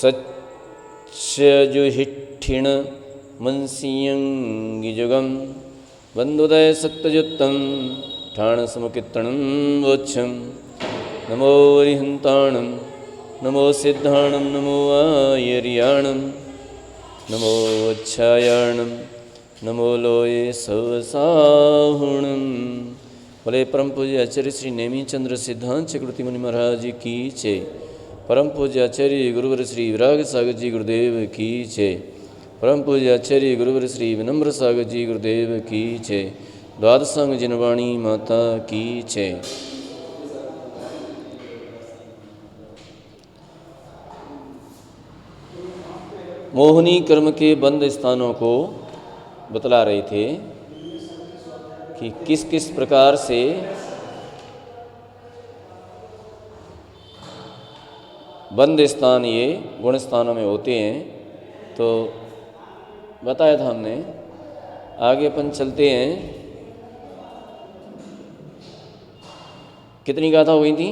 सच्चजुहिष्ठिण मंसियंगिजुगम वंदुदय सत्यजुत्तम ठाणसमुकित्रणं वोच्छं नमो रिहन्ताणं नमो सिद्धाणं नमो आयर्याणं नमो अच्छायाणं नमो लोये सवसाहुणं। बोले परम पूज्य आचार्य श्री नेमीचंद्र सिद्धांत चक्रवर्ती मुनि महाराज की जय। परम पूज्य आचार्य गुरुवर श्री विराग सागर जी गुरुदेव की जय। परम पूज्य आचार्य गुरुवर श्री विनम्र सागर जी गुरुदेव की जय। द्वादशांग जिनवाणी माता की जय। मोहिनी कर्म के बंद स्थानों को बतला रहे थे कि किस किस प्रकार से बंद स्थान ये गुण स्थानों में होते हैं। तो बताया था हमने। आगे अपन चलते हैं। कितनी गाथा हो गई थी?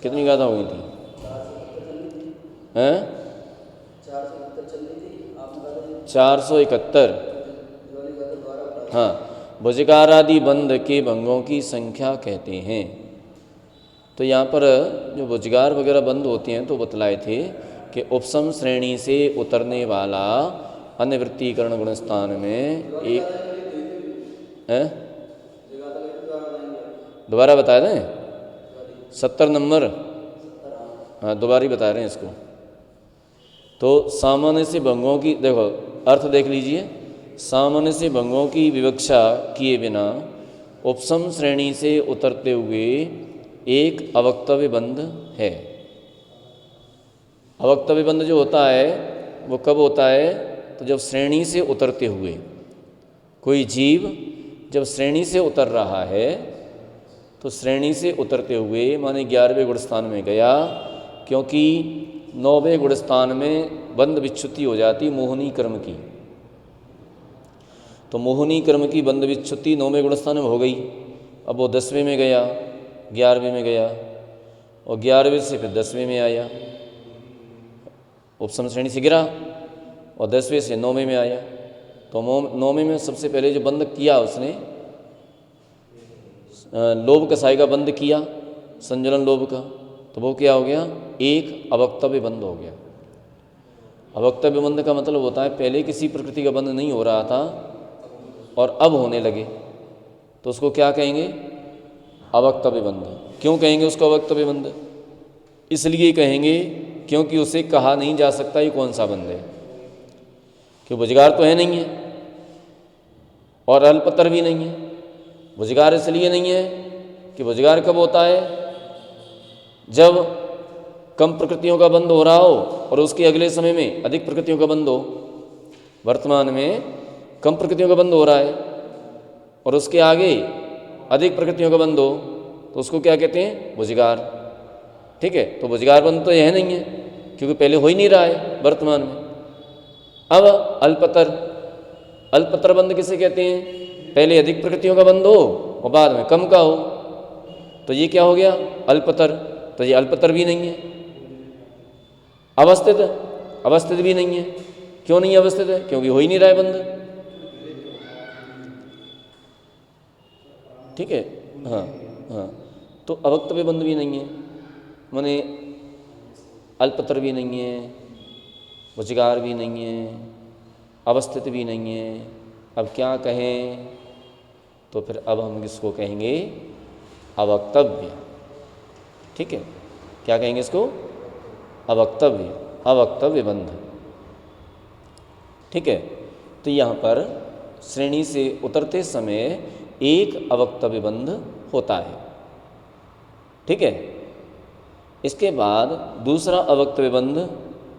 कितनी गाथा हो गई थी? हैं? 471। हाँ, भुजगारादि बंध के भंगों की संख्या कहते हैं। तो यहाँ पर जो भुजगार वगैरह बंद होते हैं तो बतलाए थे कि उपसम श्रेणी से उतरने वाला अन्यवृत्तीकरण गुण स्थान में एक है। दोबारा बता दें 70 नंबर। हाँ, दोबारा ही बता रहे हैं इसको। तो सामान्य से भंगों की देखो अर्थ देख लीजिए। सामान्य से भंगों की विवक्षा किए बिना उपसम श्रेणी से उतरते हुए एक अवक्तव्य बंध है। अवक्तव्य बंध जो होता है वो कब होता है? तो जब श्रेणी से उतरते हुए कोई जीव जब श्रेणी से उतर रहा है तो श्रेणी से उतरते हुए माने 11वें गुणस्थान में गया, क्योंकि 9वें गुणस्थान में बंध विच्छुति हो जाती मोहिनी कर्म की। तो मोहिनी कर्म की बंध विच्छुति 9वें गुणस्थान में हो गई। अब वो 10वें में गया, 11वें में गया और 11वें से फिर 10वें में आया। उपसम श्रेणी से गिरा और 10वें से 9वें में आया। तो 9वें में सबसे पहले जो बंद किया उसने लोभ कसाई का बंद किया, संजलन लोभ का। तो वो क्या हो गया? एक अवक्तव्य बंद हो गया। अवक्तव्य बंद का मतलब होता है पहले किसी प्रकृति का बंद नहीं हो रहा था और अब होने लगे, तो उसको क्या कहेंगे? अवक्तव्य बंध। क्यों कहेंगे उसको अवक्तव्य बंध? इसलिए कहेंगे क्योंकि उसे कहा नहीं जा सकता ये कौन सा बंध है। क्यों? भुजगार तो है नहीं है और अल्पतर भी नहीं है। भुजगार इसलिए नहीं है कि भुजगार कब होता है? जब कम प्रकृतियों का बंध हो रहा हो और उसके अगले समय में अधिक प्रकृतियों का बंध हो। वर्तमान में कम प्रकृतियों का बंध हो रहा है और उसके आगे अधिक प्रकृतियों का बंध हो तो उसको क्या कहते हैं? भुजगार। ठीक है, तो भुजगार बंध तो यह नहीं है क्योंकि पहले हो ही नहीं रहा है वर्तमान में। अब अल्पतर, अल्पतर बंध किसे कहते हैं? पहले अधिक प्रकृतियों का बंध हो और बाद में कम का हो, तो ये क्या हो गया? अल्पतर। तो ये अल्पतर भी नहीं है। अवस्थित, अवस्थित भी नहीं है। क्यों नहीं अवस्थित है? क्योंकि हो ही नहीं रहा है बंध। ठीक है, हाँ हाँ। तो अवक्तव्य बंध भी नहीं है, माने अल्पतर भी नहीं है, भुजगार भी नहीं है, अवस्थित भी नहीं है। अब क्या कहें? तो फिर अब हम इसको कहेंगे अवक्तव्य। ठीक है, क्या कहेंगे इसको? अवक्तव्य, अवक्तव्य बंध। ठीक है, तो यहाँ पर श्रेणी से उतरते समय एक अवक्तव्य बंध होता है। ठीक है, इसके बाद दूसरा अवक्तव्य बंध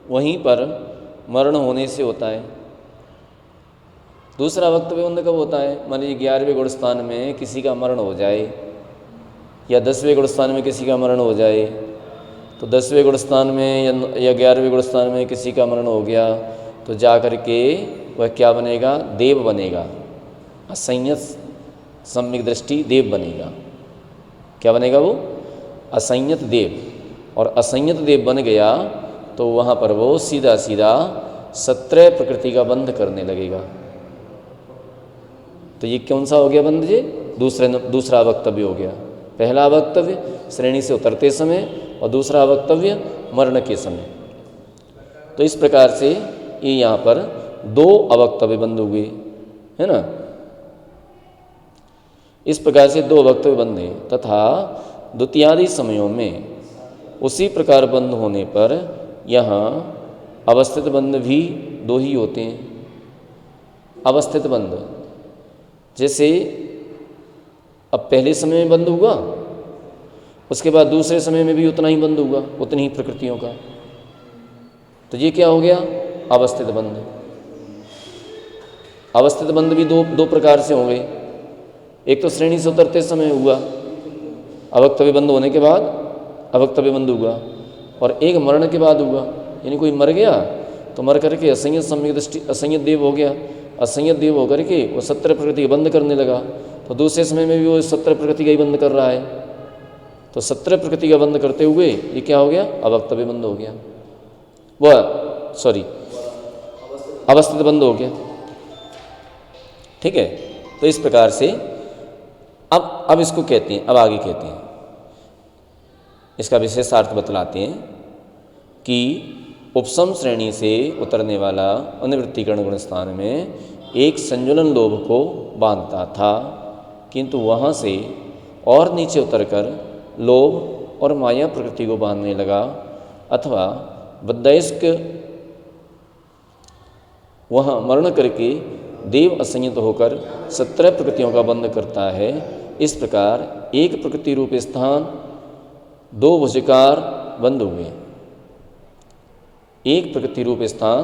वहीं पर मरण होने से होता है। दूसरा अवक्तव्य बंध कब होता है? मान लीजिए 11वें गुणस्थान में किसी का मरण हो जाए या 10वें गुणस्थान में किसी का मरण हो जाए, तो 10वें गुणस्थान में या 11वें गुणस्थान में किसी का मरण हो गया तो जा कर के वह क्या बनेगा? देव बनेगा। असंयत सम्यक दृष्टि देव बनेगा। क्या बनेगा वो? असंयत देव, और असंयत देव बन गया तो वहाँ पर वो सीधा सीधा सत्रह प्रकृति का बंध करने लगेगा। तो ये कौन सा हो गया बंध जी? दूसरा वक्तव्य हो गया। पहला वक्तव्य श्रेणी से उतरते समय और दूसरा वक्तव्य मरण के समय। तो इस प्रकार से ये यहाँ पर दो अवक्तव्य बंध हुए, है ना। इस प्रकार से दो वक्तव्य बंधे तथा द्वितीयादि समयों में उसी प्रकार बंध होने पर यहाँ अवस्थित बंध भी दो ही होते हैं। अवस्थित बंध जैसे अब पहले समय में बंध हुआ, उसके बाद दूसरे समय में भी उतना ही बंध हुआ, उतनी ही प्रकृतियों का। तो ये क्या हो गया? अवस्थित बंध। अवस्थित बंध भी दो प्रकार से होंगे। एक तो श्रेणी से उतरते समय हुआ, अवक्तव्य बंध होने के बाद अवक्तव्य बंध हुआ, और एक मरण के बाद हुआ। यानी कोई मर गया तो मर करके असंयत सम्यक दृष्टि असंयत देव हो गया। असंयत देव होकर के वो 17 प्रकृति का बंध करने लगा, तो दूसरे समय में भी वो 17 प्रकृति का ही बंध कर रहा है। तो 17 प्रकृति का बंध करते हुए ये क्या हो गया? अवक्तव्य बंध हो गया, अवस्थित बंध हो गया। ठीक है। तो इस प्रकार से अब इसको कहते हैं, अब आगे कहते हैं, इसका विशेषार्थ बतलाते हैं कि उपसम श्रेणी से उतरने वाला अनिवृत्तिकरण गुण स्थान में एक संजुलन लोभ को बांधता था, किंतु वहाँ से और नीचे उतरकर लोभ और माया प्रकृति को बांधने लगा, अथवा बद्धयस्क वहाँ मरण करके देव असंयत होकर 17 प्रकृतियों का बंध करता है। इस प्रकार एक प्रकृति रूप स्थान दो भुजकार बंद हुए। एक प्रकृति रूप स्थान,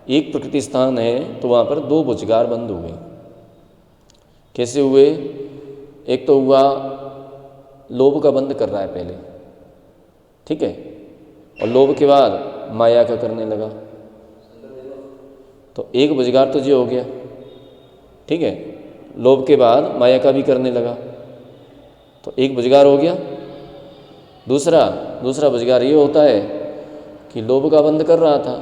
एक प्रकृति स्थान है तो वहाँ पर दो भुजगार बंद हुए। कैसे हुए? एक तो हुआ लोभ का बंद कर रहा है पहले, ठीक है, और लोभ के बाद माया का करने लगा, तो एक भुजगार तो जो हो गया, ठीक है। लोभ के बाद माया का भी करने लगा तो एक भुजगार हो गया। दूसरा भुजगार ये होता है कि लोभ का बंद कर रहा था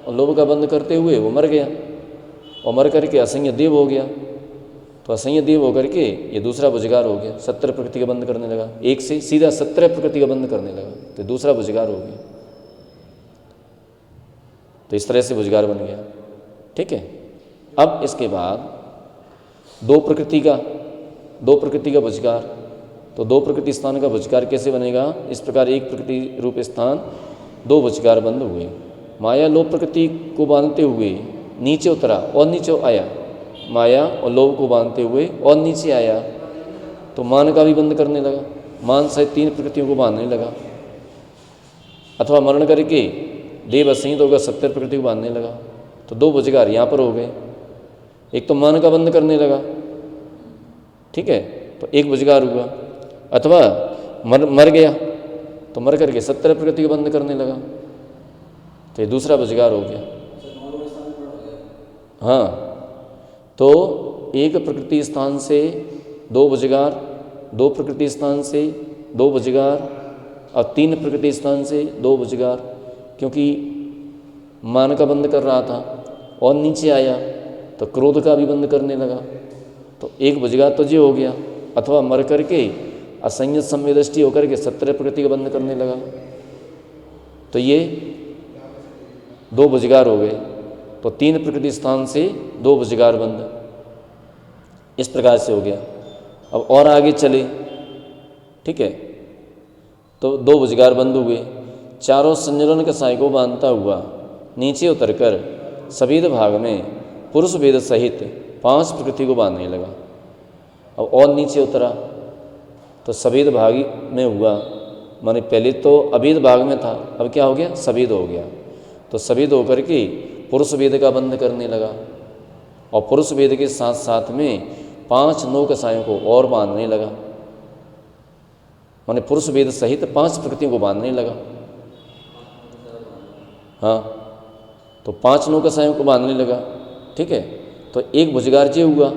और लोभ का बंद करते हुए वो मर गया, और मर करके असंयत देव हो गया, तो असंयत देव होकर के ये दूसरा भुजगार हो गया, 17 प्रकृति का बंद करने लगा। एक से सीधा 17 प्रकृति का बंद करने लगा तो दूसरा भुजगार हो गया। तो इस तरह से भुजगार बन गया, ठीक है। अब इसके बाद दो प्रकृति का भुजगार, तो दो प्रकृति स्थान का भुजगार कैसे बनेगा? इस प्रकार एक प्रकृति रूप स्थान दो भुजगार बंद हुए। माया लोभ प्रकृति को बांधते हुए नीचे उतरा और नीचे आया, माया और लोभ को बांधते हुए और नीचे आया, तो मान का भी बंद करने लगा, मान सहित 3 प्रकृतियों को बांधने लगा, अथवा मरण करके देव असंयत होकर 17 प्रकृति को बांधने लगा। तो दो भुजगार यहाँ पर हो गए। एक तो मान का बंद करने लगा, ठीक है, तो एक भुजगार हुआ, अथवा मर गया तो मर करके 17 प्रकृति को बंद करने लगा तो ये दूसरा भुजगार हो गया। हाँ, तो एक प्रकृति स्थान से दो भुजगार, दो प्रकृति स्थान से दो भुजगार, और 3 प्रकृति स्थान से दो भुजगार, क्योंकि मान का बंद कर रहा था और नीचे आया तो क्रोध का भी बंद करने लगा, तो एक भुजगार तो ये हो गया, अथवा मर करके असंयत संवेदृष्टि होकर के 17 प्रकृति का बंद करने लगा, तो ये दो भुजगार हो गए। तो 3 प्रकृति स्थान से दो भुजगार बंद, इस प्रकार से हो गया। अब और आगे चले, ठीक है, तो दो भुजगार बंद हुए। चारों संजलन कसाय को बांधता हुआ नीचे उतरकर सभेद भाग में पुरुष वेद सहित 5 प्रकृति को बांधने लगा। अब और नीचे उतरा तो सभेद भाग में हुआ, माने पहले तो अभेद भाग में था, अब क्या हो गया? सभेद हो गया। तो सभेद होकर के पुरुष वेद का बंध करने लगा, और पुरुष वेद के साथ साथ में 5 नौ कसायों को और बांधने लगा, माने पुरुष वेद सहित 5 प्रकृतियों को बांधने लगा। हाँ, तो 5 नौ कसायों को बांधने लगा, ठीक है। तो एक भुजगार जे हुआ,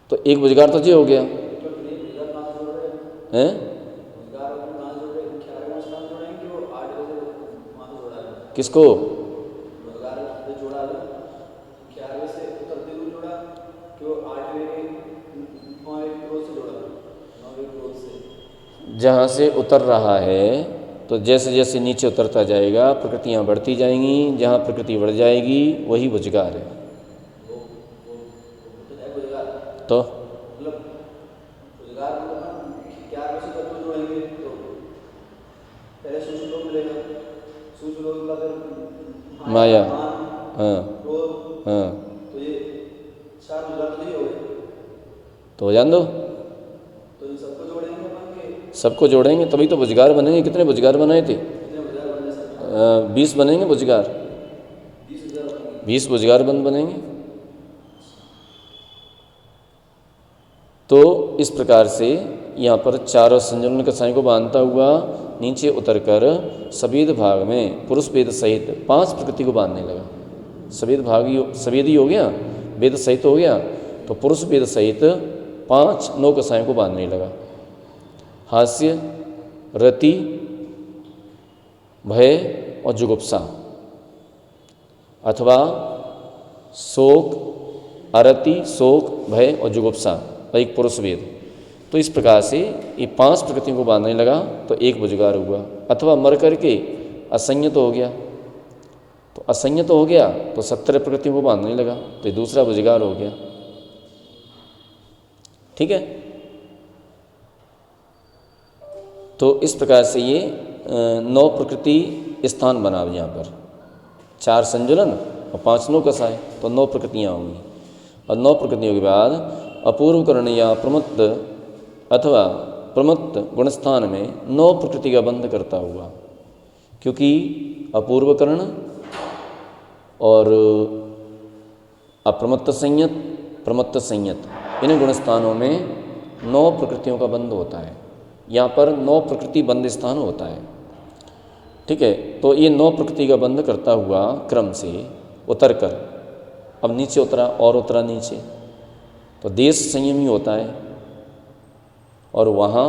तो तो एक भुजगार तो ये हो गया हैं। किसको? जहाँ से उतर रहा है तो जैसे जैसे नीचे उतरता जाएगा प्रकृतियाँ बढ़ती जाएंगी, जहाँ प्रकृति बढ़ जाएगी वही भुजगार है। तो माया, हाँ हाँ, तो हो जान दो, सबको जोड़ेंगे तभी तो भुजगार बनेंगे। कितने भुजगार बनाए थे? 20 बनेंगे भुजगार, 20 भुजगार बनेंगे। तो इस प्रकार से यहाँ पर चारों संजुलन कसाई को बांधता हुआ नीचे उतरकर सवेद भाग में पुरुष वेद सहित 5 प्रकृति को बांधने लगा। सवेद भाग सवेद ही हो गया, वेद सहित हो गया, तो पुरुष वेद सहित 5 नौ कसायों को बांधने लगा। हास्य, रति, भय और जुगुप्सा, अथवा शोक, अरति, शोक, भय और जुगुप्सा, एक पुरुष वेद। तो इस प्रकार से ये 5 प्रकृतियों को बांधने लगा तो एक भुजगार हुआ। अथवा मर करके असंयत हो गया, तो असंयत हो गया तो 17 प्रकृतियों को बांधने लगा तो ये दूसरा भुजगार हो गया। ठीक है, तो इस प्रकार से ये 9 प्रकृति स्थान बना यहाँ पर। 4 संजुलन और 5 नौ कसाय, तो 9 प्रकृतियाँ होंगी। और 9 प्रकृतियों के बाद अपूर्व करण या प्रमत्त अथवा प्रमत्त गुणस्थान में 9 प्रकृति का बंध करता हुआ, क्योंकि अपूर्व करण और अप्रमत्त संयत, प्रमत्त संयत, इन गुणस्थानों में 9 प्रकृतियों का बंध होता है। यहाँ पर 9 प्रकृति बंध स्थान होता है। ठीक है, तो ये 9 प्रकृति का बंध करता हुआ क्रम से उतर कर अब नीचे उतरा और उतरा नीचे, तो देश संयमी होता है और वहाँ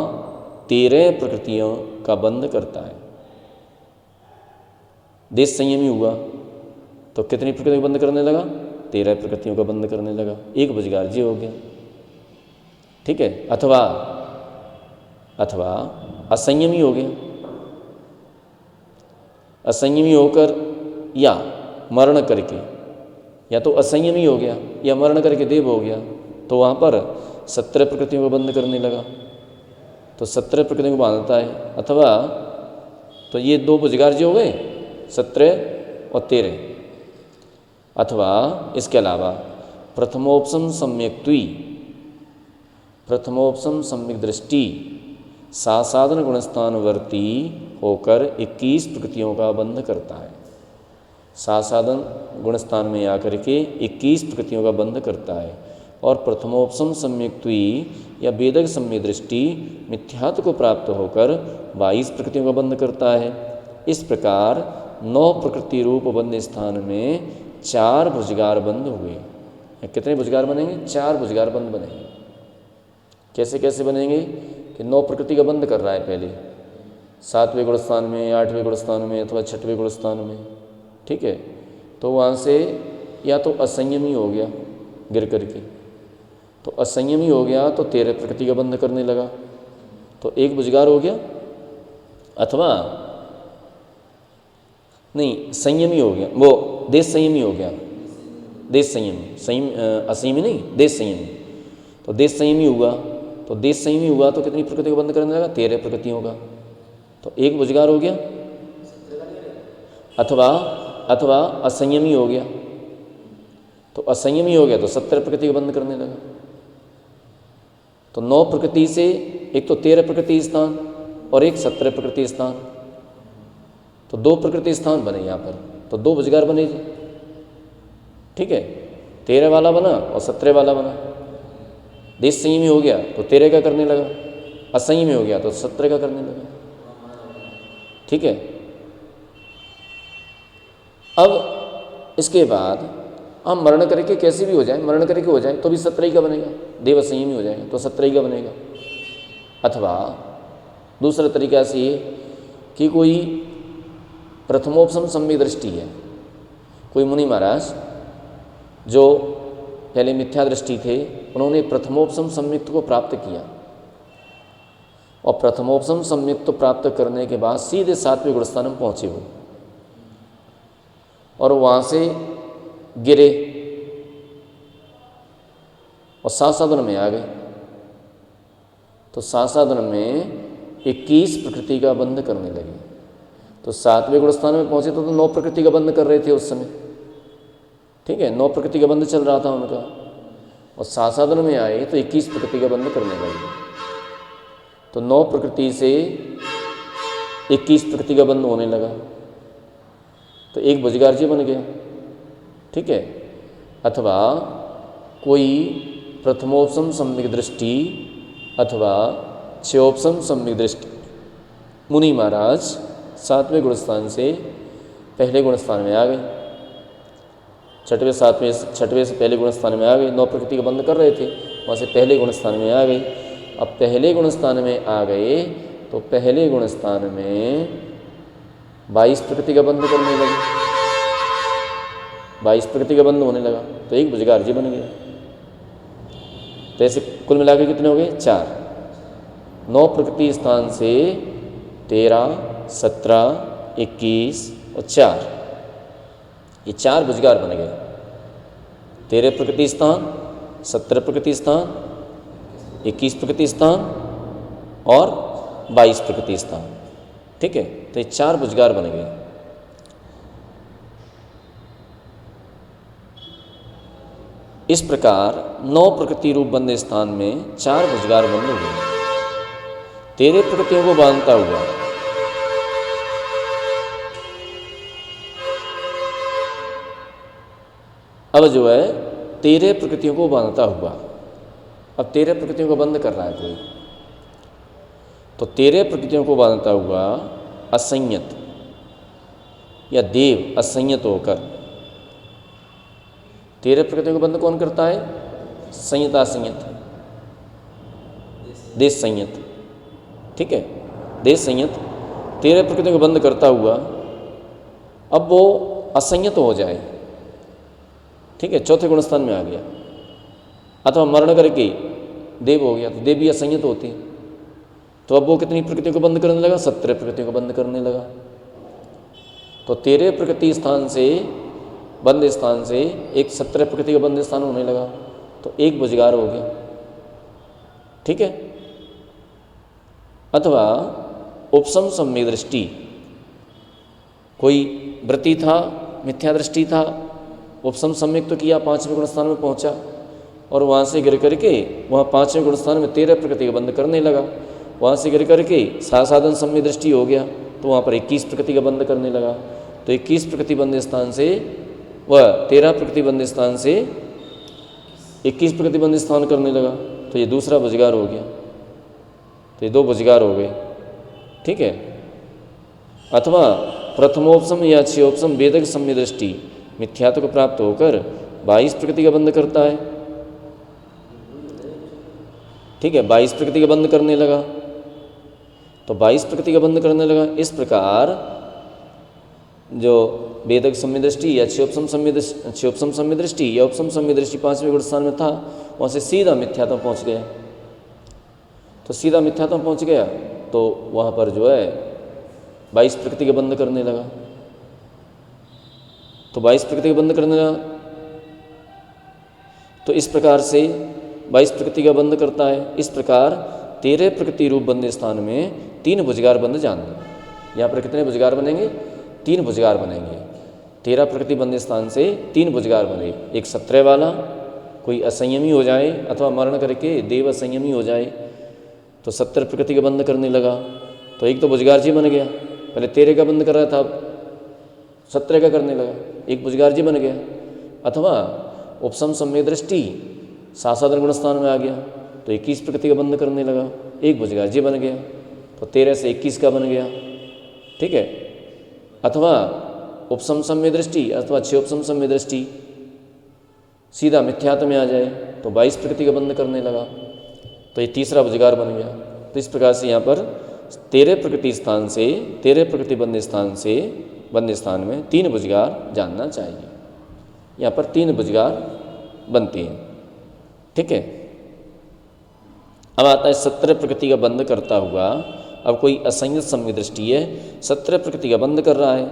13 प्रकृतियों का बंध करता है। देश संयमी हुआ तो कितनी प्रकृतियों का बंध करने लगा? 13 प्रकृतियों का बंध करने लगा। एक भुजगार जी हो गया। ठीक है, अथवा असंयमी हो गया। असंयमी होकर या मरण करके, या तो असंयमी हो गया या मरण करके देव हो गया, तो वहाँ पर 17 प्रकृतियों को बंद करने लगा, तो 17 प्रकृतियों को बांधता है। अथवा तो ये 2 भुजगार जी हो गए, 17 और 13। अथवा इसके अलावा प्रथमोपसम सम्यक्त्वी, प्रथमोपसम सम्यक दृष्टि, सासाधन गुणस्थानवर्ती होकर 21 प्रकृतियों का बंध करता है। सासाधन गुणस्थान में आकर के 21 प्रकृतियों का बंध करता है। और प्रथमोपसम सम्यक्त्वी या वेदक सम्यक दृष्टि मिथ्यात्व को प्राप्त होकर 22 प्रकृतियों का बंध करता है। इस प्रकार 9 प्रकृति रूप बंध स्थान में 4 भुजगार बंध हुए। कितने भुजगार बनेंगे? 4 भुजगार बंध बनेंगे। कैसे कैसे बनेंगे कि 9 प्रकृति का बंध कर रहा है पहले, 7वें गुणस्थान में, 8वें गुणस्थान में अथवा 6वें गुणस्थान में। ठीक है, तो वहाँ से या तो असंयमी हो गया गिर करके, तो असंयमी हो गया तो 13 प्रकृति का बंध करने लगा, तो एक भुजगार हो गया। अथवा नहीं, संयमी हो गया, वो देश संयमी हो गया, देश संयमी, असंयमी नहीं, देश संयमी। तो देश संयमी हुआ, तो देश संयमी हुआ तो कितनी प्रकृति को बंद करने लगा? 13 प्रकृतियों का, तो एक भुजगार हो गया। अथवा असंयमी हो गया, तो असंयमी हो गया तो 17 प्रकृति को बंद करने लगा। तो 9 प्रकृति से एक तो 13 प्रकृति स्थान और एक 17 प्रकृति स्थान, तो 2 प्रकृति स्थान बने यहाँ पर, तो 2 भुजगार बने। ठीक है, 13 वाला बना और 17 वाला बना। देश संयमी हो गया तो 13 का करने लगा, असंयमी हो गया तो 17 का करने लगा। ठीक है, अब इसके बाद हम मरण करके कैसे भी हो जाए, मरण करके हो जाए तो भी सत्रही का बनेगा, देव संयमी हो जाएगा तो सत्रही का बनेगा। अथवा दूसरा तरीका से ये कि कोई प्रथमोपसम सम्यक दृष्टि है, कोई मुनि महाराज जो पहले मिथ्या दृष्टि थे, उन्होंने प्रथमोपसम सम्यक्त को प्राप्त किया और प्रथमोपसम सम्यक्त प्राप्त करने के बाद सीधे 7वें गुणस्थान में पहुँचे वो, और वहाँ से गिरे और साधन में आ गए। तो साधन में 21 प्रकृति का बंध करने लगे। तो 7वें गुणस्थान में पहुँचे तो 9 प्रकृति का बंध कर रहे थे उस समय, ठीक है, 9 प्रकृति का बंध चल रहा था उनका, और साधन में आए तो 21 प्रकृति का बंध करने लगे। तो 9 प्रकृति से 21 प्रकृति का बंध होने लगा, तो एक भुजगार्जी बन गया, ठीक है। अथवा कोई प्रथमोपसम सम्यक दृष्टि अथवा क्षयोपसम सम्यक दृष्टि मुनि महाराज 7वें गुणस्थान से पहले गुणस्थान में आ गए, 6वें से पहले गुणस्थान में आ गए। 9 प्रकृति का बंध कर रहे थे, वहाँ से पहले गुणस्थान में आ गए। अब पहले गुणस्थान में आ गए तो पहले गुणस्थान में 22 प्रकृति का बंध करने लगे, 22 प्रकृति का बंध होने लगा, तो एक भुजगार्जी बन गया। तो ऐसे कुल मिलाकर कितने हो गए? 4। 9 प्रकृति स्थान से 13, 17, 21 और 4, ये 4 भुजगार बन गए। 13 प्रकृति स्थान, 17 प्रकृति स्थान, 21 प्रकृति स्थान और 22 प्रकृति स्थान, ठीक है। तो ये 4 भुजगार बन गए। इस प्रकार 9 प्रकृति रूप बंद स्थान में 4 भुजगार बंद हुए। 13 प्रकृतियों को बांधता हुआ अब जो है 13 प्रकृतियों को बांधता हुआ, अब 13 प्रकृतियों को बंद कर रहा है कोई, तो 13 प्रकृतियों को बांधता हुआ असंयत या देव असंयत होकर, 13 प्रकृतियों को बंद कौन करता है? संयत असंयत, देश संयत, ठीक है, देश संयत 13 प्रकृतियों को बंद करता हुआ अब वो असंयत हो जाए, ठीक है, चौथे गुणस्थान में आ गया। अथवा मरण करके देव हो गया, तो देव भी असंयत होती है, तो अब वो कितनी प्रकृतियों को बंद करने लगा? 17 प्रकृतियों को बंद करने लगा। तो 13 प्रकृति स्थान से बंद स्थान से एक 17 प्रकृति का बंद स्थान होने लगा, तो एक भुजगार हो गया, ठीक है। अथवा उपसम सम्यक दृष्टि, कोई वृत्ति था, मिथ्या दृष्टि था, उपसम सम्यक तो किया, 5वें गुणस्थान में पहुंचा और वहाँ से गिर करके वहाँ 5वें गुणस्थान में 13 प्रकृति का बंद करने लगा। वहाँ से गिर करके साधन सम्यक दृष्टि हो गया, तो वहाँ पर 21 प्रकृति का बंद करने लगा। तो 21 प्रकृति बंद स्थान से वह 13 प्रकृति बंद स्थान से 21 प्रकृति बंद स्थान करने लगा, तो ये दूसरा भुजगार हो गया। तो ये 2 भुजगार हो गए, ठीक है। अथवा प्रथमोपसम या क्षयोपसम वेदक सम्यक दृष्टि मिथ्यात्व को प्राप्त होकर 22 प्रकृति का बंद करता है, ठीक है, 22 प्रकृति का बंद करने लगा, तो 22 प्रकृति का बंद करने लगा। इस प्रकार जो वेदक सम्यक दृष्टि या क्षयोपसम सम्यक दृष्टि या उपसम सम्यक दृष्टि 5वें गुणस्थान में था, वहाँ से सीधा मिथ्यात्व पहुँच गया। तो सीधा मिथ्यात्व पहुँच गया तो वहाँ पर जो है 22 प्रकृति का बंद करने लगा, तो 22 प्रकृति का बंद करने लगा। तो इस प्रकार से 22 प्रकृति का बंद करता है। इस प्रकार 13 प्रकृति रूप बंद स्थान में 3 भुजगार बंद जान दो। यहाँ पर कितने भुजगार बनेंगे? 3 भुजगार बनेंगे। 13 प्रकृति बंद स्थान से 3 भुजगार बने, एक 17 वाला, कोई असंयमी हो जाए अथवा मरण करके देव असंयमी हो जाए तो 17 प्रकृति का बंद करने लगा, तो एक तो भुजगार जी बन गया। पहले 13 का बंद कर रहा था, 17 का करने लगा, एक भुजगार जी बन गया। अथवा उपसम सम्यक दृष्टि साधन गुणस्थान में आ गया, तो 21 प्रकृति का बंद करने लगा, एक भुजगार जी बन गया, तो 13 से 21 का बन गया, ठीक है। अथवा उपसम सम्यक दृष्टि अथवा क्षयोपसम सम्यक दृष्टि सीधा मिथ्यात्व में आ जाए तो 22 प्रकृति का बंध करने लगा, तो ये तीसरा भुजगार बन गया। तो इस प्रकार से यहाँ पर 13 प्रकृति स्थान से 13 प्रकृति बंध स्थान में 3 भुजगार जानना चाहिए। यहाँ पर 3 भुजगार बनते हैं। ठीक है। अब आता है 17 प्रकृति का बंध करता हुआ। अब कोई असंयत सम्यक दृष्टि है, 17 प्रकृति का बंध कर रहा है,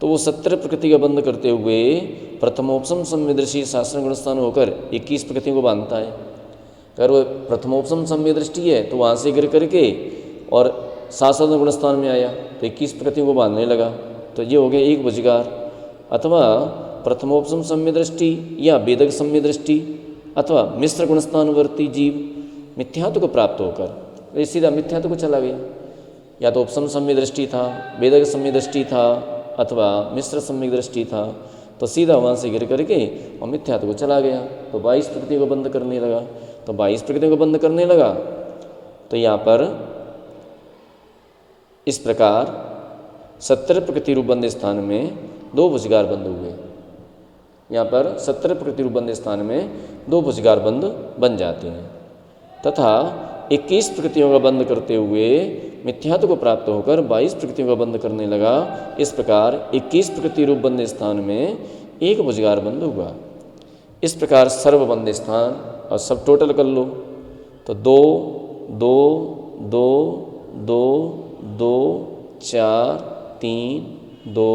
तो वो 17 प्रकृति का बंध करते हुए प्रथमोपसम सम्यक दृष्टि शास्त्र गुणस्थान होकर 21 प्रकृतियों को बांधता है। अगर वो प्रथमोपसम सम्यक दृष्टि है तो वहाँ से गिर करके और शास्त्र गुणस्थान में आया तो 21 प्रकृतियों को बांधने लगा, तो ये हो गया एक भुजगार। अथवा प्रथमोपसम सम्यक दृष्टि या वेदक सम्यक दृष्टि अथवा मिश्र गुणस्थानवर्ती जीव मिथ्यात्व को प्राप्त होकर ये सीधा मिथ्यात्व को चला गया। या तो उपसम सम्यक दृष्टि था, वेदक सम्यक दृष्टि था अथवा मिश्र सम्यक दृष्टि था, तो सीधा वहाँ से गिर करके और मिथ्यात्व को चला गया, तो 22 प्रकृतियों को बंद करने लगा। तो 22 प्रकृतियों को बंद करने लगा तो यहाँ पर इस प्रकार 17 प्रकृति रूप बंद स्थान में 2 भुजगार बंद हुए। यहाँ पर 17 प्रकृति रूप बंद स्थान में 2 भुजगार बंद बन जाते हैं तथा 21 प्रकृतियों का बंद करते हुए मिथ्यात्व को प्राप्त होकर 22 प्रकृतियों का बंद करने लगा। इस प्रकार 21 प्रकृति रूप बंद स्थान में 1 भुजगार बंद हुआ। इस प्रकार सर्वबंद स्थान और सब टोटल कर लो तो 2 2 2 2 2 4 3 2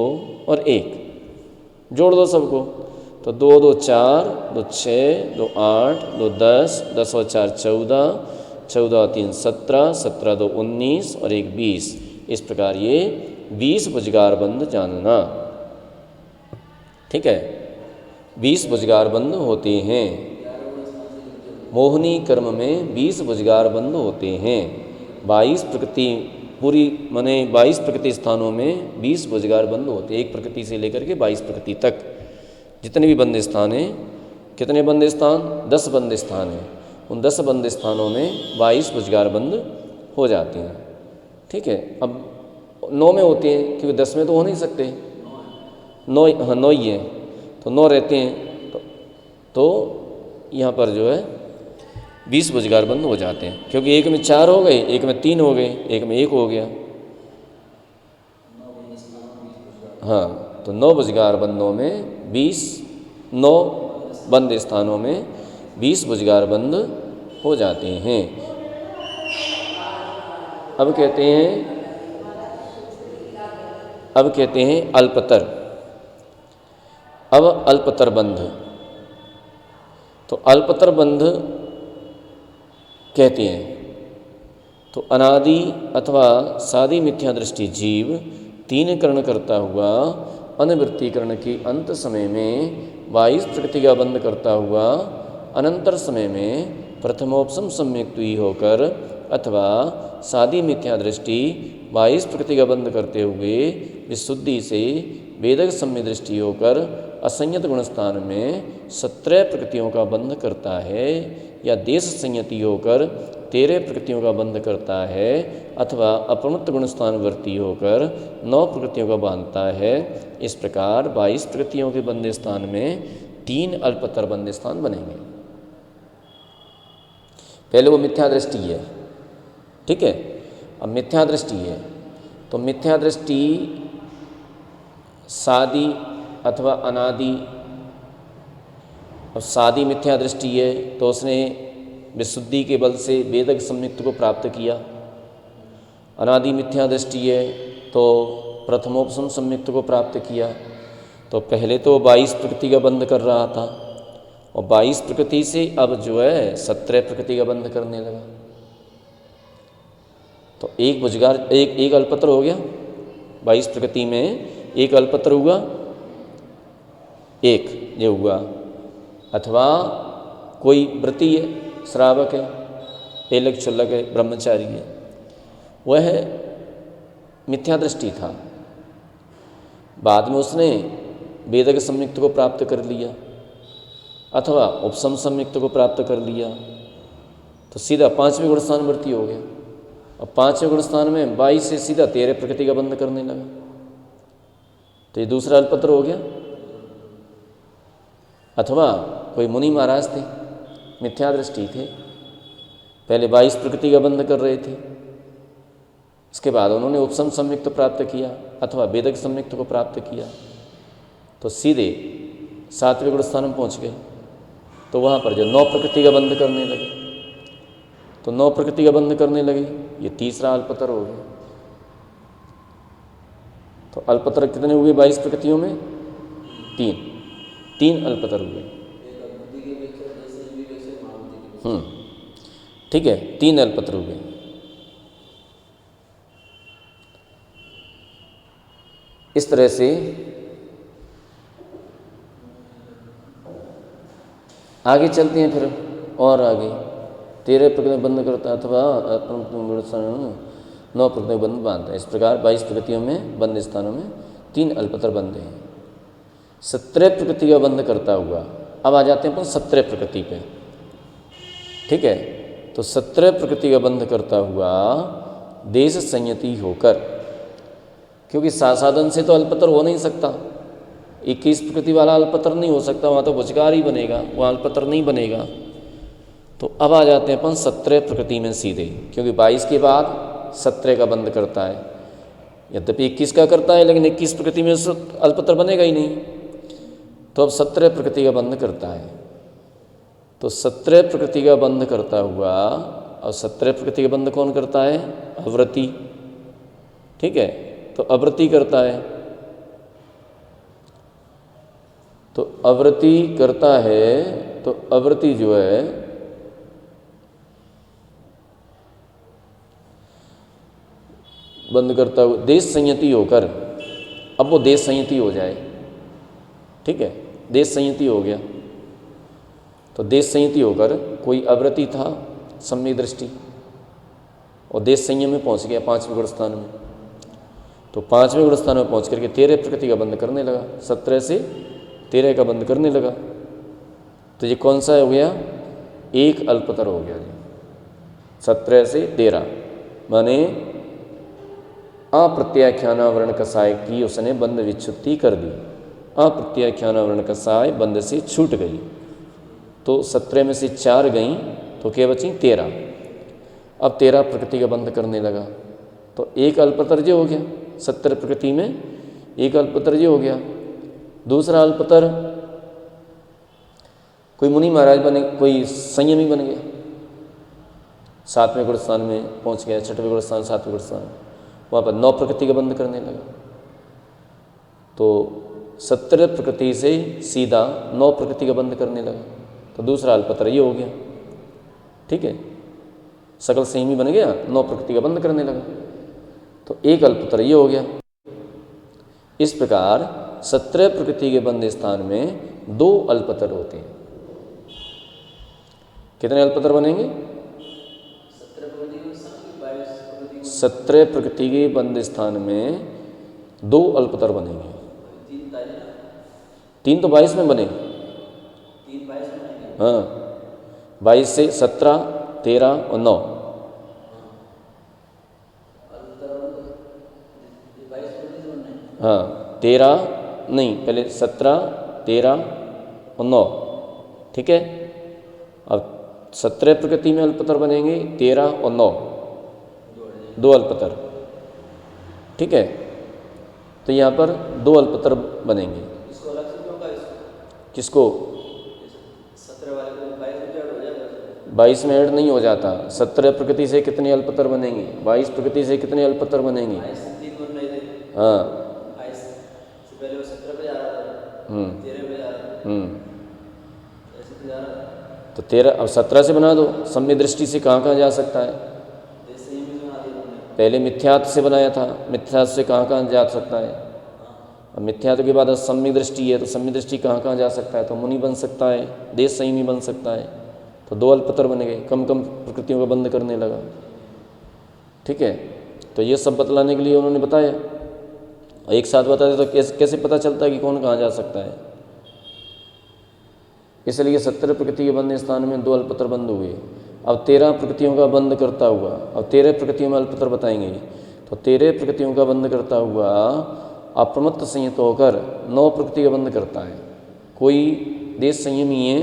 और 1 जोड़ दो सबको, तो 2 2 4 2 6 2 8 2 10 10 और 4 14 14 और 3 17 17 2 19 और 1 20। इस प्रकार ये 20 भुजगार बंद जानना। ठीक है, 20 भुजगार बंद होते हैं। मोहिनी कर्म में 20 भुजगार बंद होते हैं। 22 प्रकृति पूरी माने 22 प्रकृति स्थानों में 20 भुजगार बंद होते हैं। एक प्रकृति से लेकर के 22 प्रकृति तक जितने भी बंद स्थान हैं, कितने बंद स्थान? 10 बंद स्थान हैं। उन 10 बंद स्थानों में 22 भुजगार बंद हो जाते हैं। ठीक है, अब 9 में होते हैं क्योंकि 10 में तो हो नहीं सकते, 9 ही है तो 9 रहते हैं, तो यहाँ पर जो है 20 भुजगार बंद हो जाते हैं क्योंकि एक में 4 हो गए, एक में 3 हो गए, एक में 1 हो गया। हाँ, तो 9 भुजगार बंदों में 9 बंद स्थानों में 20 भुजगार बंद हो जाते हैं। अब कहते हैं अल्पतर। अब अल्पतर बंध, तो अल्पतर बंध कहते हैं तो अनादि अथवा सादी मिथ्या दृष्टि जीव 3 कर्ण करता हुआ अनिवृत्तिकरण के अंत समय में 22 प्रकृति का बंध करता हुआ अनंतर समय में प्रथमोपसम सम्यक्त होकर अथवा सादी मिथ्या दृष्टि 22 प्रकृति का बंध करते हुए विशुद्धि से वेदक सम्य दृष्टि होकर असंयत गुणस्थान में 17 प्रकृतियों का बंध करता है या देश संयति होकर 13 प्रकृतियों का बंध करता है अथवा अपनुत गुणस्थानवर्ती होकर 9 प्रकृतियों का बांधता है। इस प्रकार 22 प्रकृतियों के बंद स्थान में 3 अल्पतर बंद स्थान बनेंगे। पहले वो मिथ्या दृष्टि है। ठीक है, अब मिथ्या दृष्टि है तो मिथ्या दृष्टि सादी अथवा अनादि। अब सादी मिथ्या दृष्टि है तो उसने विशुद्धि के बल से वेदक सम्यक्त को प्राप्त किया। अनादि मिथ्या दृष्टि है तो प्रथमोपसम सम्यक्त को प्राप्त किया। तो पहले तो 22 प्रकृति का बंध कर रहा था और 22 प्रकृति से अब जो है 17 प्रकृति का बंध करने लगा, तो एक भुजगार एक अल्पत्र हो गया। 22 प्रकृति में एक अल्पत्र हुआ, एक ये हुआ। अथवा कोई व्रती है, श्रावक है, पेलक क्षुल्लक है, ब्रह्मचारी है, वह मिथ्या दृष्टि था। बाद में उसने वेदक संयुक्त को प्राप्त कर लिया अथवा उपसम संयुक्त को प्राप्त कर लिया, तो सीधा 5वें गुणस्थान वृत्ति हो गया। अब 5वें गुणस्थान में 22 से सीधा 13 प्रकृति का बंध करने लगा, तो ये दूसरा अल्पत्र हो गया। अथवा कोई मुनि महाराज थे, मिथ्या दृष्टि थे, पहले 22 प्रकृति का बंध कर रहे थे, इसके बाद उन्होंने उपसम संयुक्त प्राप्त किया अथवा वेदक संयुक्त को प्राप्त किया, तो सीधे 7वें गुण स्थान में पहुँच गए। तो वहाँ पर जो 9 प्रकृति का बंध करने लगे, तो 9 प्रकृति का बंध करने लगे, ये तीसरा अल्पतर हो गया। तो अल्पतर कितने हुए 22 प्रकृतियों में? 3 अल्पतर हुए। ठीक है, 3 अल्पतर हुए। इस तरह से आगे चलते हैं, फिर और आगे 13 प्रकृति बंद करता अथवा 9 प्रकृति बंद बांधता है। इस प्रकार 22 प्रकृतियों में बंद स्थानों में 3 अल्पतर बंध हैं। 17 प्रकृति का बंध करता हुआ, अब आ जाते हैं अपन 17 प्रकृति पे। ठीक है, तो 17 प्रकृति का बंध करता हुआ देश संयति होकर, क्योंकि साधन से तो अल्पतर हो नहीं सकता, 21 प्रकृति वाला अल्पतर नहीं हो सकता, वहाँ तो भुजगार ही बनेगा, वहाँ अल्पतर नहीं बनेगा। तो अब आ जाते हैं अपन 17 प्रकृति में सीधे, क्योंकि 22 के बाद 17 का बंद करता है। यद्यपि 21 का करता है, लेकिन 21 प्रकृति में अल्पतर बनेगा ही नहीं, तो अब 17 प्रकृति का बंद करता है। तो 17 प्रकृति का बंद करता हुआ, और 17 प्रकृति का बंद कौन करता है? अवृत्ति। ठीक है, तो अवृत्ति करता है। तो अवृत्ति करता है, तो अवृत्ति जो है बंद करता हुआ देश संयति होकर, अब वो देश संयति हो जाए। ठीक है, देश संयति हो गया। तो देश संयति होकर कोई अवृत्ति था सम्यक दृष्टि, और देश संयम में पहुंच गया 5वें गुण स्थान में। तो 5वें गुण स्थान में पहुंच करके 13 प्रकृति का बंद करने लगा, 17 से 13 का बंद करने लगा। तो ये कौन सा हो गया? एक अल्पतर हो गया जी। 17 से 13 माने अप्रत्याख्यानावरण कसाय की उसने बंद विच्छुत्ति कर दी। अप्रत्याख्यानावरण कसाय बंद से छूट गई। तो 17 में से 4 गई, तो क्या बची? 13। अब 13 प्रकृति का बंद करने लगा, तो एक अल्पतर जो हो गया। 17 प्रकृति में एक अल्पतर जो हो गया। दूसरा अल्पतर कोई मुनि महाराज बने, कोई संयमी बन गया, 7वें गुण स्थान में पहुंच गया, 6वें गुण स्थान, 7वें गुण स्थान, वहाँ पर 9 प्रकृति का बंद करने लगा। तो 17 प्रकृति से सीधा 9 प्रकृति का बंद करने लगा, तो दूसरा अल्पतर ये हो गया। ठीक है, सकल संयमी बन गया, 9 प्रकृति का बंद करने लगा, तो एक अल्पतर ये हो गया। इस प्रकार 17 प्रकृति के बंद स्थान में 2 अल्पतर होते हैं। कितने अल्पतर बनेंगे? 17 प्रकृति के बंद स्थान में 2 अल्पतर बनेंगे। 3 तो 22 में बने। हाँ, 22 से 17, 13 और 9। हाँ, 13 नहीं, पहले 17, 13 और 9। ठीक है, अब 17 प्रकृति में अल्पतर बनेंगे 13 और 9, 2 अल्पतर। ठीक है, तो यहाँ पर 2 अल्पतर बनेंगे। इसको अलग से क्यों कहा? किसको? 17 वाले को 22 में ऐड हो जाएगा। 22 में ऐड नहीं हो जाता। 17 प्रकृति से कितने अल्पतर बनेंगे? 22 प्रकृति से कितने अल्पतर बनेंगे? 22 से 3 बन रहे थे। हाँ, 22 से पहले वो 17 पे जा रहा था, 13 पे जा रहा था, ऐसे पे जा रहा था। तो 13, अब 17 से बना दो। सम्य दृष्टि से कहाँ कहाँ जा सकता है? जैसे ही भी बना दिया उन्होंने। पहले मिथ्यात्व से बनाया था, मिथ्यात्व से कहाँ कहाँ जा सकता है? अब मिथ्यात्व के बाद सम्य दृष्टि है, तो सम्य दृष्टि कहाँ कहाँ जा सकता है? तो मुनि बन सकता है, देश संयमी बन सकता है। तो 2 अल्पतर बन गए, कम कम प्रकृतियों का बंद करने लगा। ठीक है, तो ये सब बतलाने के लिए उन्होंने बताया। एक साथ बता दे तो कैसे पता चलता है कि कौन कहाँ जा सकता है? इसलिए 17 प्रकृति के बंद स्थान में 2 अल्पतर बंद हुए। अब 13 प्रकृतियों का बंद करता हुआ, अब 13 प्रकृतियों में अल्पतर बताएंगे। तो 13 प्रकृतियों का बंद करता हुआ अप्रमत्त संयत होकर 9 प्रकृति का बंद करता है। कोई देश संयमी है,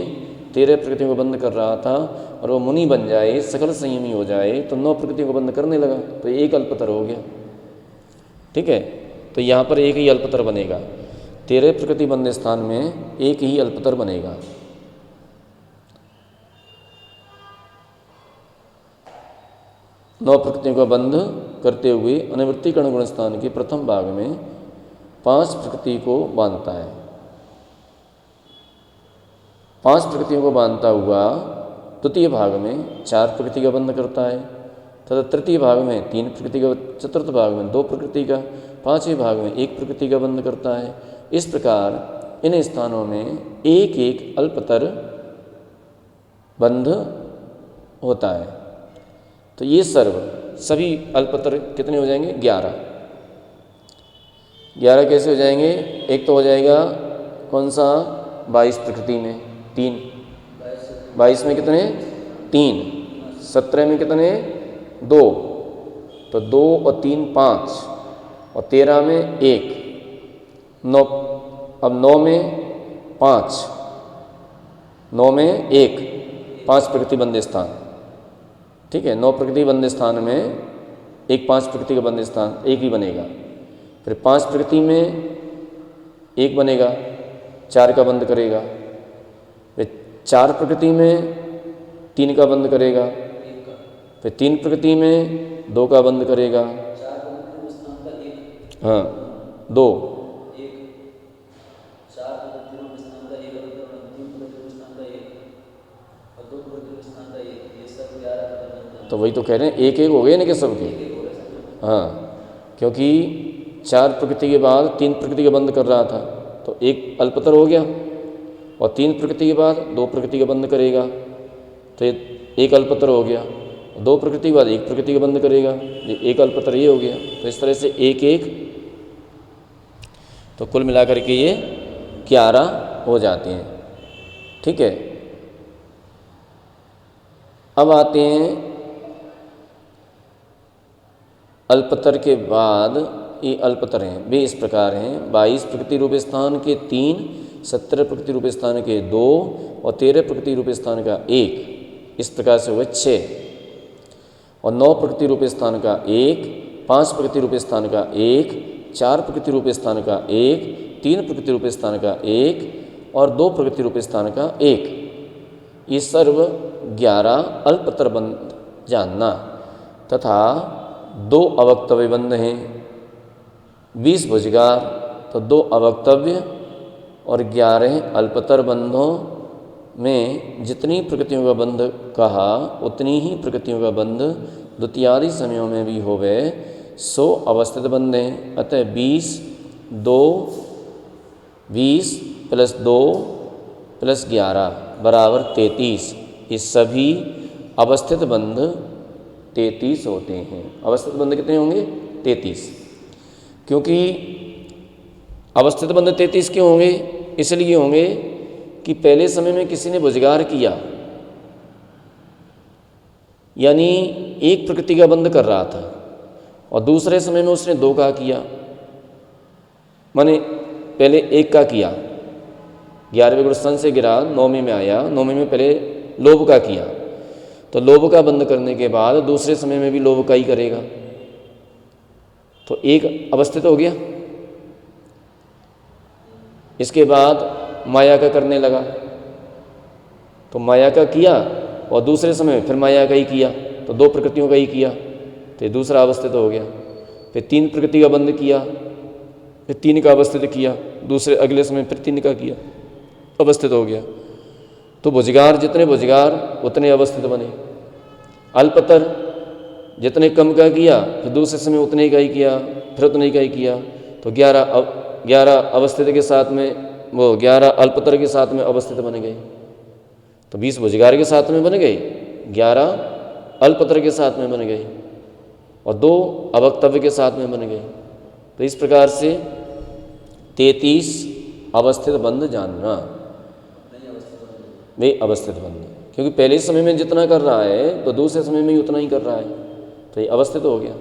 13 प्रकृतियों को बंद कर रहा था, और वो मुनि बन जाए, सकल संयमी हो जाए, तो 9 प्रकृतियों को बंद करने लगा, तो एक अल्पतर हो गया। ठीक है, तो यहाँ पर एक ही अल्पतर बनेगा। 13 प्रकृति बंद स्थान में एक ही अल्पतर बनेगा। नौ प्रकृतियों का बंध करते हुए अनिवृत्ति कर्ण गुण स्थान के प्रथम भाग में 5 प्रकृति को बांधता है। 5 प्रकृतियों को बांधता हुआ द्वितीय भाग में 4 प्रकृति का बंध करता है, तथा तृतीय भाग में 3 प्रकृति का, चतुर्थ भाग में 2 प्रकृति का, पांचवें भाग में 1 प्रकृति का बंध करता है। इस प्रकार इन स्थानों में एक एक अल्पतर बंध होता है। तो ये सभी अल्पतर कितने हो जाएंगे? 11। 11 कैसे हो जाएंगे? एक तो हो जाएगा कौन सा? 22 प्रकृति में 3, 22 में कितने? 3, 17 में कितने? 2, तो 2 और 3 5, और 13 में 1, 9, अब 9 में 5, 9 में 1, 5 प्रकृति बंद स्थान। ठीक है, 9 प्रकृति बंद स्थान में एक 5 प्रकृति का बंद स्थान एक ही बनेगा। फिर 5 प्रकृति में 1 बनेगा, 4 का बंद करेगा। फिर 4 प्रकृति में 3 का बंद करेगा। फिर 3 प्रकृति में 2 का बंद करेगा। हाँ, 2, तो वही तो कह रहे हैं, एक एक हो गए ना कि सबके। हाँ, क्योंकि 4 प्रकृति के बाद 3 प्रकृति का बंद कर रहा था, तो एक अल्पतर हो गया, और 3 प्रकृति के बाद 2 प्रकृति का बंद करेगा, तो एक अल्पतर हो गया। 2 प्रकृति के बाद 1 प्रकृति का बंद करेगा, ये एक अल्पतर ये हो गया। तो इस तरह से एक एक, तो कुल मिलाकर के ये 11 हो जाते हैं। ठीक है, अब आते हैं अल्पतर के बाद। ये अल्पतर हैं, वे इस प्रकार हैं: 22 प्रकृति रूप स्थान के 3, 17 प्रकृति रूप स्थान के 2, और 13 प्रकृति रूप स्थान का 1। इस प्रकार से हुए 6, और 9 प्रकृति रूप स्थान का 1, 5 प्रकृति रूप स्थान का 1, 4 प्रकृति रूप स्थान का 1, 3 प्रकृति रूप स्थान का 1, और 2 प्रकृति रूप स्थान का 1। ये सर्व 11 अल्पतर बंध जानना। तथा 2 अवक्तव्य बंध हैं, 20 भुजगार, तो 2 अवक्तव्य और 11 अल्पतर बंधों में जितनी प्रकृतियों का बंध कहा, उतनी ही प्रकृतियों का बंध द्वितीयादि समयों में भी होवे, सो अवस्थित बंध हैं। अतः 20 प्लस 2 प्लस 11 बराबर 33। ये सभी अवस्थित बंध 33 होते हैं। अवस्थित बंध कितने होंगे? 33। क्योंकि अवस्थित बंध 33 क्यों होंगे? इसलिए होंगे कि पहले समय में किसी ने भुजगार किया, यानी एक प्रकृति का बंध कर रहा था, और दूसरे समय में उसने 2 का किया, माने पहले 1 का किया, 11वें गुण स्थान से गिरा, 9वें में आया, 9वें में पहले लोभ का किया, तो लोभ का बंद करने के बाद दूसरे समय में भी लोभ का ही करेगा, तो एक अवस्थित हो गया। इसके बाद माया का करने लगा, तो माया का किया, और दूसरे समय फिर माया का ही किया, तो 2 प्रकृतियों का ही किया, तो दूसरा अवस्थित हो गया। फिर 3 प्रकृति का बंद किया, फिर 3 का अवस्थित किया, दूसरे अगले समय फिर 3 का किया, अवस्थित हो गया। तो भुजगार जितने भुजगार उतने अवस्थित बने। अल्पतर जितने कम का किया, फिर दूसरे समय उतने का ही किया, फिर उतने का ही किया, तो 11 अवस्थित के साथ में, वो 11 अल्पतर के साथ में अवस्थित बन गए। तो 20 भुजगार के साथ में बन गए, 11 अल्पतर के साथ में बन गए, और 2 अवक्तव्य के साथ में बन गए। तो इस प्रकार से 33 अवस्थित बंध जानना, वे अवस्थित बंध, क्योंकि पहले समय में जितना कर रहा है तो दूसरे समय में ही उतना ही कर रहा है, तो ये अवस्थित हो गया।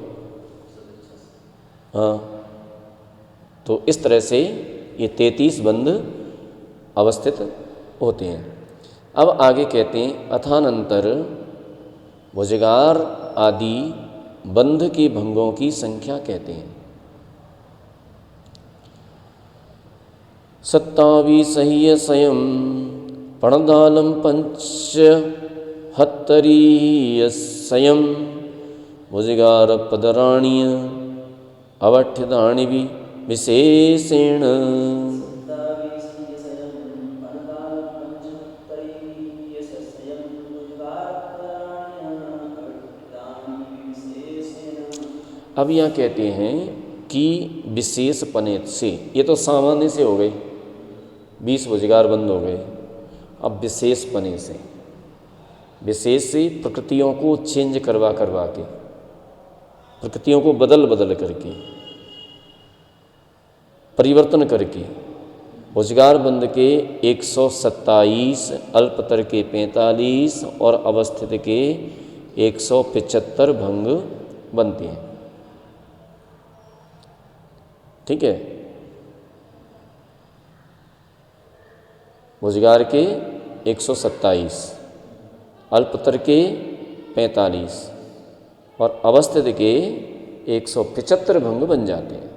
हाँ, तो इस तरह से ये 33 बंध अवस्थित होते हैं। अब आगे कहते हैं अथानंतर भुजगार आदि बंध के भंगों की संख्या कहते हैं। 27 स्वयं प्रणदालम पंचहत्तरीयस्यं भुजगार पदराणीय अवठ्यदानि भी विशेषेण। अब यहाँ कहते हैं कि विशेष पनेत से, ये तो सामान्य से हो गए, 20 भुजगार बंद हो गए। अब विशेष पने से, विशेष से प्रकृतियों को चेंज करवा के, प्रकृतियों को बदल करके, परिवर्तन करके भुजगार बंद के 127, अल्पतर के 45 और अवस्थित के 175 भंग बनते हैं। ठीक है, भुजगार के 127, अल्पतर के 45 और अवस्थित के 175 भंग बन जाते हैं।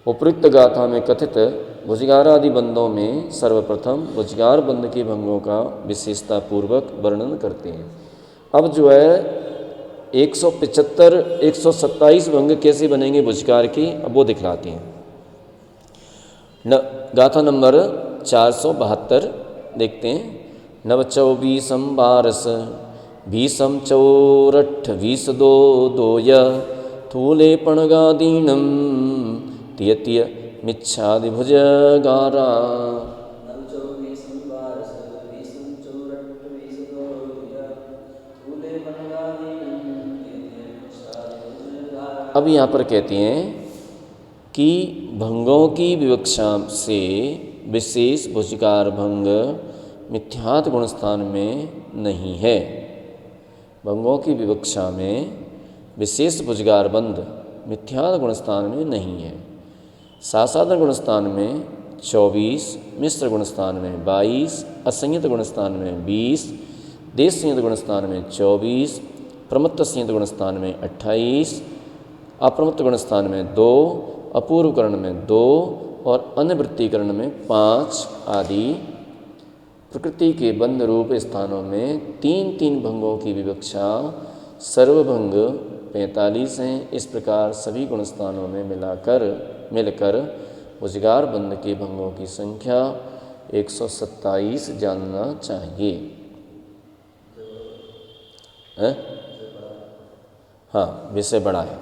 उपयुक्त गाथा में कथित भुजगार आदि बंदों में सर्वप्रथम भुजगार बंद के भंगों का विशेषता पूर्वक वर्णन करते हैं। अब जो है 175, 127 भंग कैसे बनेंगे भुजगार के, अब वो दिखलाते हैं। गाथा नंबर 472 देखते हैं। नव 24 बारस 20 चौरठ 20 दो दोय थूले पणगादीनम तिय मिच्छादि भुजगारा। अब यहाँ पर कहते हैं कि भंगों की विवक्षा से विशेष भुजगार भंग मिथ्यात् गुणस्थान में नहीं है। भंगों की विवक्षा में विशेष भुजगार बंध मिथ्यात् गुणस्थान में नहीं है। सासाधारण गुणस्थान में 24, मिश्र गुणस्थान में 22, असंयत गुणस्थान में 20, देश संयत गुणस्थान में 24, प्रमत्त संयत गुणस्थान में 28, अप्रमत्त गुणस्थान में 2, अपूर्वकरण में 2 और अनिवृत्तिकरण में 5 आदि प्रकृति के बंध रूप स्थानों में 3-3 भंगों की विवक्षा सर्वभंग 45 हैं। इस प्रकार सभी गुणस्थानों में मिलकर भुजगार बंध के भंगों की संख्या 127 जानना चाहिए। हाँ, विषय बड़ा है,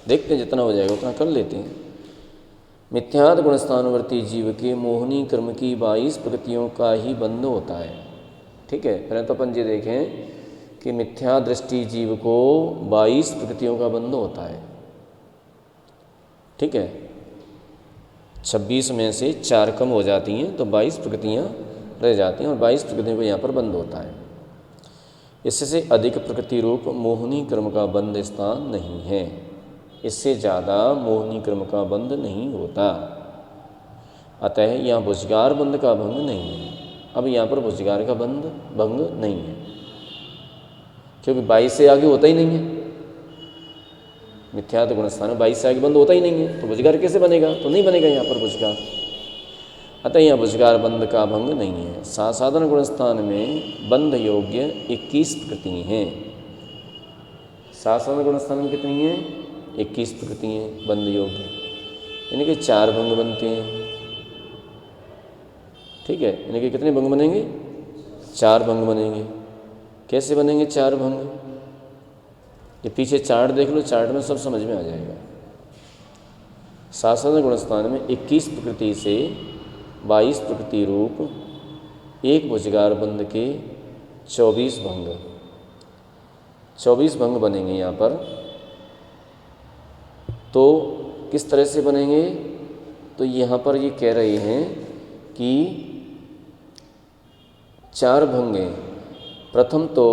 देखते हैं जितना हो जाएगा उतना कर लेते हैं। मिथ्यात् गुणस्थानवर्ती जीव के मोहनी कर्म की 22 प्रकृतियों का ही बंध होता है। ठीक है, पहले तो अपन ये देखें कि मिथ्या दृष्टि जीव को 22 प्रकृतियों का बंध होता है। ठीक है, 26 में से 4 कम हो जाती हैं तो 22 प्रकृतियाँ रह जाती हैं और 22 प्रकृतियों को यहाँ पर बंध होता है। इससे अधिक प्रकृति रूप मोहनी कर्म का बंध स्थान नहीं है। इससे ज़्यादा मोहनी कर्म का बंध नहीं होता, अतः यहाँ भुजगार बंध का भंग नहीं है। अब यहाँ पर भुजगार का भंग नहीं है, क्योंकि 22 से आगे होता ही नहीं है। मिथ्यात् गुणस्थान में 22 से आगे बंध होता ही नहीं है, तो भुजगार कैसे बनेगा? तो नहीं बनेगा यहाँ पर भुजगार। अतः यहाँ भुजगार बंध का भंग नहीं है। साधारण गुणस्थान में बंध योग्य 21 प्रकृति हैं। साधारण गुणस्थान में कितनी हैं? 21 प्रकृति हैं बंध योग्य, यानी कि 4 भंग बनते हैं। ठीक है, यानी कि कितने भंग बनेंगे? 4 भंग बनेंगे। कैसे बनेंगे 4 भंग? ये पीछे चार्ट देख लो, चार्ट में सब समझ में आ जाएगा। साधारण गुणस्थान में 21 प्रकृति से 22 प्रकृति रूप एक भुजगार बंध के 24 भंग बनेंगे यहाँ पर। तो किस तरह से बनेंगे? तो यहाँ पर ये कह रहे हैं कि 4 भंग हैं। प्रथम तो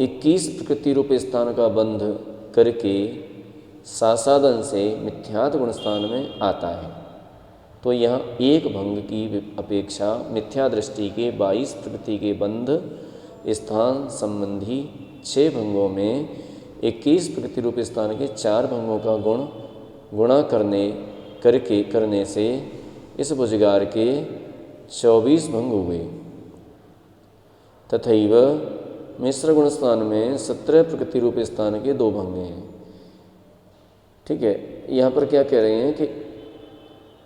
21 प्रकृति रूप स्थान का बंध करके सासादन से मिथ्यात् गुणस्थान में आता है। तो यहाँ एक भंग की अपेक्षा मिथ्या दृष्टि के 22 प्रकृति के बंध स्थान संबंधी 6 भंगों में 21 प्रकृति रूप स्थान के 4 भंगों का गुणा करने से इस भुजगार के 24 भंग हुए। तथैव मिश्र गुण स्थान में 17 प्रकृति रूप स्थान के 2 भंग हैं। ठीक है, यहाँ पर क्या कह रहे हैं कि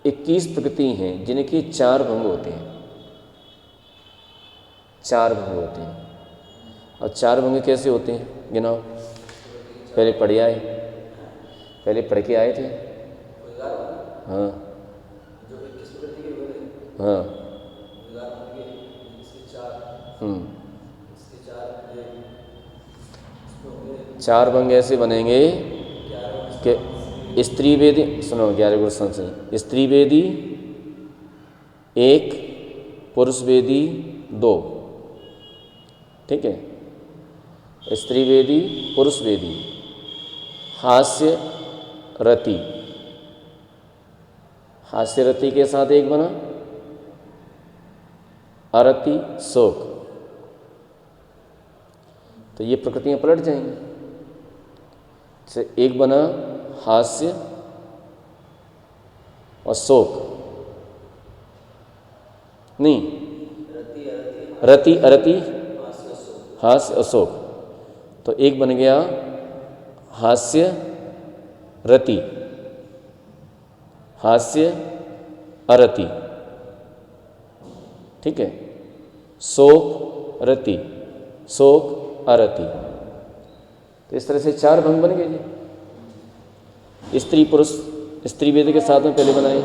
21 प्रकृति हैं जिनके 4 भंग होते हैं, 4 भंग होते हैं। और 4 भंग कैसे होते हैं गिनाओ, पहले पढ़ के आए थे। हाँ हाँ, 4 भंग ऐसे बनेंगे कि स्त्री वेदी, सुनो 11 गुण संशय, स्त्री वेदी 1, पुरुष वेदी 2। ठीक है, स्त्री वेदी पुरुष वेदी, हास्य रति, हास्य रति के साथ एक बना, अरति शोक। तो ये प्रकृतियां पलट जाएंगी। से एक बना हास्य और शोक, नहीं रति अरति हास्य और शोक। तो एक बन गया हास्य रति, हास्य अरति। ठीक है, शोक रति, शोक अरति। तो इस तरह से 4 भंग बन गए जी। स्त्री पुरुष, स्त्री वेद के साथ में पहले बनाए,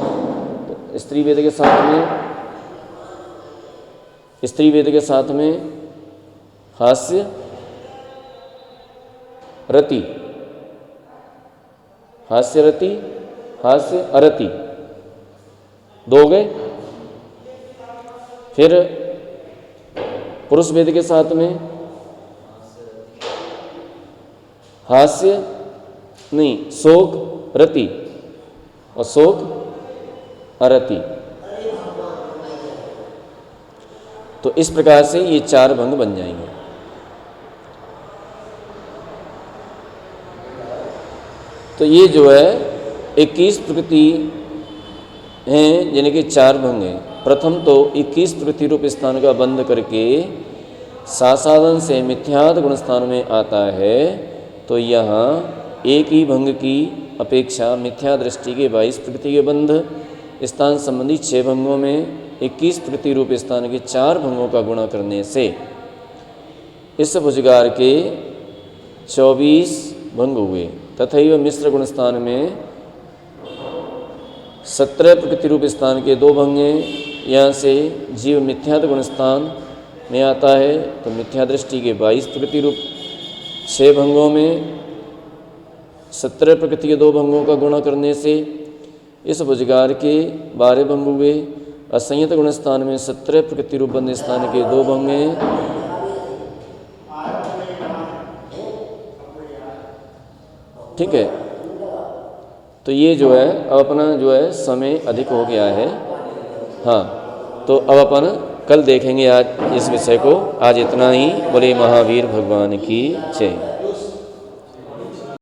तो स्त्री वेद के साथ में हास्य रति, हास्य रति, हास्य अरति 2 हो गए। फिर पुरुष वेद के साथ में हास्य नहीं, शोक रति और शोक अरति। तो इस प्रकार से ये 4 भंग बन जाएंगे। तो ये जो है 21 प्रकृति हैं जिनके 4 भंग हैं। प्रथम तो 21 प्रकृति रूप स्थान का बंद करके सासाधन से मिथ्यात गुण स्थान में आता है। तो यहाँ एक ही भंग की अपेक्षा मिथ्या दृष्टि के 22 प्रकृति के बंध स्थान संबंधी 6 भंगों में 21 प्रकृति रूप स्थान के 4 भंगों का गुणा करने से इस भुजगार के 24 भंग हुए। तथैव मिश्र गुण स्थान में 17 प्रकृति रूप स्थान के 2 भंग हैं। यहाँ से जीव मिथ्यात गुण स्थान में आता है। तो मिथ्या दृष्टि के 22 प्रकृति रूप 6 भंगों में 17 प्रकृति के 2 भंगों का गुणा करने से इस भुजगार के 12 भंग हुए। असंयत गुण स्थान में 17 प्रकृति रूप बंध स्थान के 2 भंग हैं। ठीक है, तो ये जो है अब अपना जो है समय अधिक हो गया है। हाँ, तो अब अपन कल देखेंगे आज इस विषय को। आज इतना ही। बोले महावीर भगवान की जय।